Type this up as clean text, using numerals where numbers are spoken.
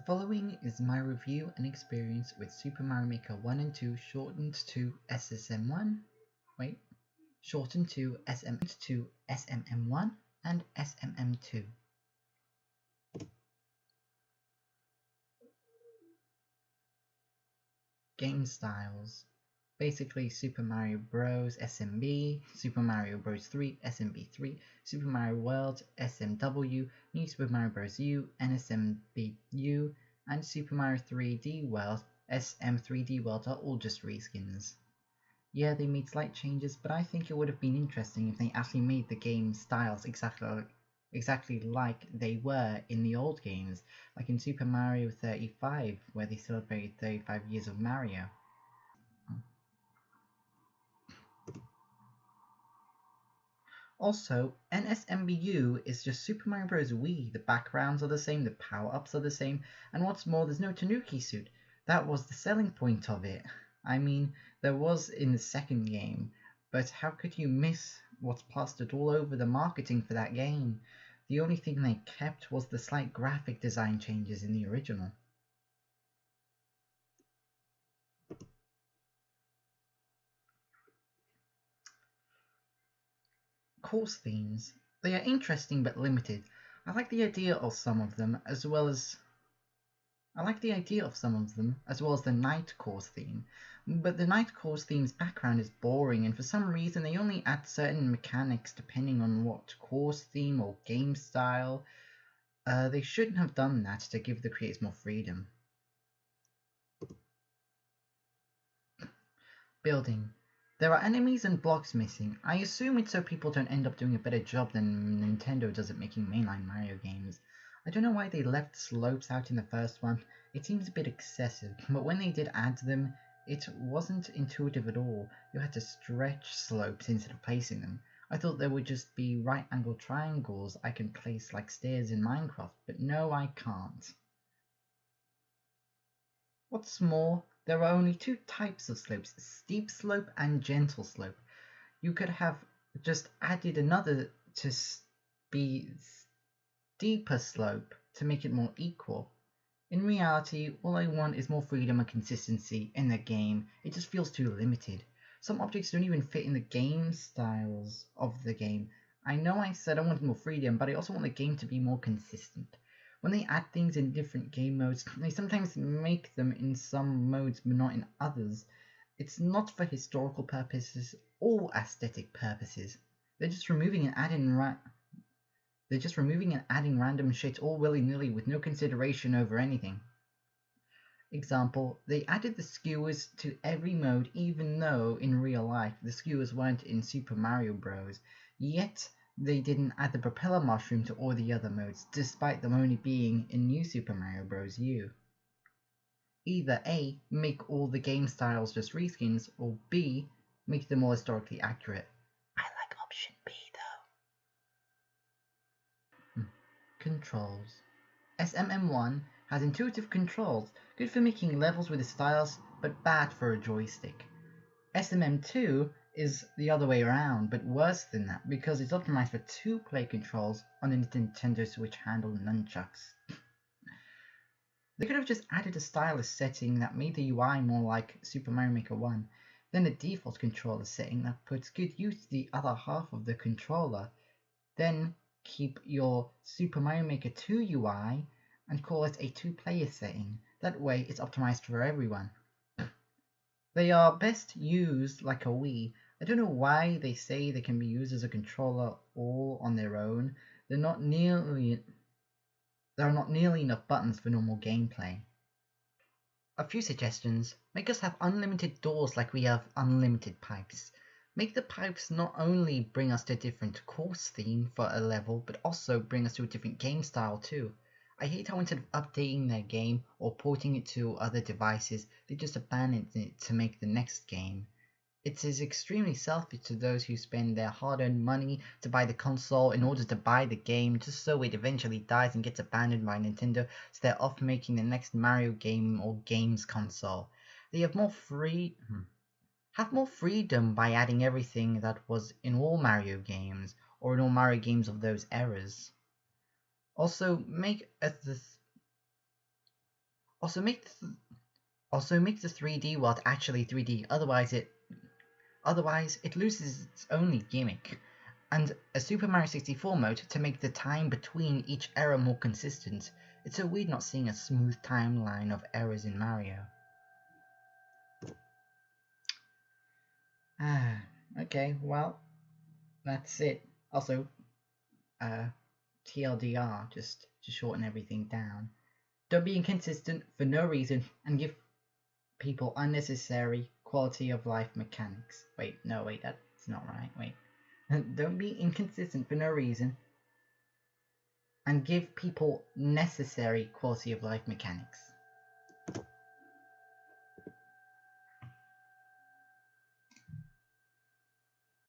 following is my review and experience with Super Mario Maker 1 and 2 shortened to SMM1 and SMM2. Game styles. Basically Super Mario Bros. SMB, Super Mario Bros. 3 SMB3, Super Mario World SMW, New Super Mario Bros. U NSMBU, and Super Mario 3D World SM3D World are all just reskins. Yeah, they made slight changes, but I think it would have been interesting if they actually made the game styles exactly like they were in the old games, like in Super Mario 35, where they celebrated 35 years of Mario. Also, NSMBU is just Super Mario Bros. Wii. The backgrounds are the same, the power-ups are the same, and what's more, there's no Tanuki suit. That was the selling point of it. I mean, there was in the second game, but how could you miss what's plastered all over the marketing for that game? The only thing they kept was the slight graphic design changes in the original. Course themes. They are interesting but limited. I like the idea of some of them as well as the night course theme, but the night course theme's background is boring, and for some reason they only add certain mechanics depending on what course theme or game style. They shouldn't have done that to give the creators more freedom. Building. There are enemies and blocks missing. I assume it's so people don't end up doing a better job than Nintendo does at making mainline Mario games. I don't know why they left slopes out in the first one. It seems a bit excessive, but when they did add them, it wasn't intuitive at all. You had to stretch slopes instead of placing them. I thought there would just be right-angled triangles I can place like stairs in Minecraft, but no, I can't. What's more, there are only two types of slopes, steep slope and gentle slope. You could have just added another to be steeper slope to make it more equal. In reality, all I want is more freedom and consistency in the game. It just feels too limited. Some objects don't even fit in the game styles of the game. I know I said I wanted more freedom, but I also want the game to be more consistent. When they add things in different game modes, they sometimes make them in some modes but not in others. It's not for historical purposes or aesthetic purposes. They're just removing and adding random shit all willy-nilly with no consideration over anything. Example, they added the skewers to every mode even though in real life the skewers weren't in Super Mario Bros. Yet they didn't add the propeller mushroom to all the other modes despite them only being in New Super Mario Bros. U. Either A, make all the game styles just reskins, or B, make them more historically accurate. I like option B though. Controls. SMM1 has intuitive controls, good for making levels with the stylus, but bad for a joystick. SMM2 is the other way around, but worse than that, because it's optimized for two-player controls on a Nintendo Switch handled nunchucks. They could have just added a stylus setting that made the UI more like Super Mario Maker 1, then a default controller setting that puts good use to the other half of the controller, then keep your Super Mario Maker 2 UI and call it a two-player setting. That way it's optimized for everyone. They are best used like a Wii. I don't know why they say they can be used as a controller all on their own. There are not nearly enough buttons for normal gameplay. A few suggestions. Make us have unlimited doors like we have unlimited pipes. Make the pipes not only bring us to a different course theme for a level, but also bring us to a different game style too. I hate how instead of updating their game or porting it to other devices, they just abandon it to make the next game. It is extremely selfish to those who spend their hard-earned money to buy the console in order to buy the game just so it eventually dies and gets abandoned by Nintendo, so they're off making the next Mario game or games console. They have more freedom by adding everything that was in all Mario games, or in all Mario games of those eras. Also, make Also make the 3D world actually 3D. Otherwise it loses its only gimmick. And a Super Mario 64 mode to make the time between each error more consistent. It's so weird not seeing a smooth timeline of errors in Mario. Okay, well, that's it. Also, TLDR, just to shorten everything down. Don't be inconsistent for no reason and give people unnecessary quality of life mechanics. Wait, that's not right. Wait. Don't be inconsistent for no reason and give people necessary quality of life mechanics.